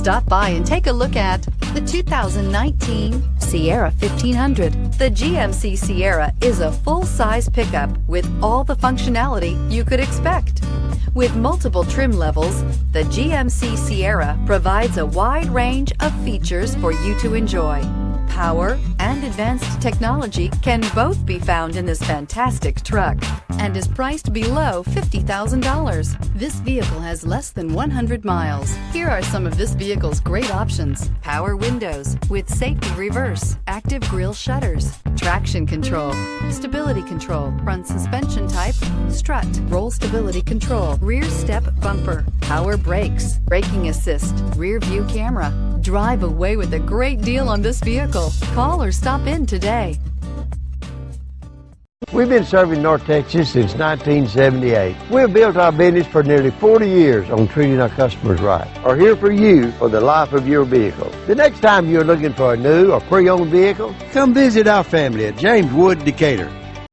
Stop by and take a look at the 2019 Sierra 1500. The GMC Sierra is a full-size pickup with all the functionality you could expect. With multiple trim levels, the GMC Sierra provides a wide range of features for you to enjoy. Power and advanced technology can both be found in this fantastic truck and is priced below $50,000. This vehicle has less than 100 miles. Here are some of this vehicle's great options: power windows with safety reverse, active grille shutters, traction control, stability control, front suspension type, strut, roll stability control, rear step bumper, power brakes, braking assist, rear view camera. Drive away with a great deal on this vehicle. Call or stop in today. We've been serving North Texas since 1978. We've built our business for nearly 40 years on treating our customers right. Are here for you for the life of your vehicle. The next time you're looking for a new or pre-owned vehicle, come visit our family at James Wood Decatur.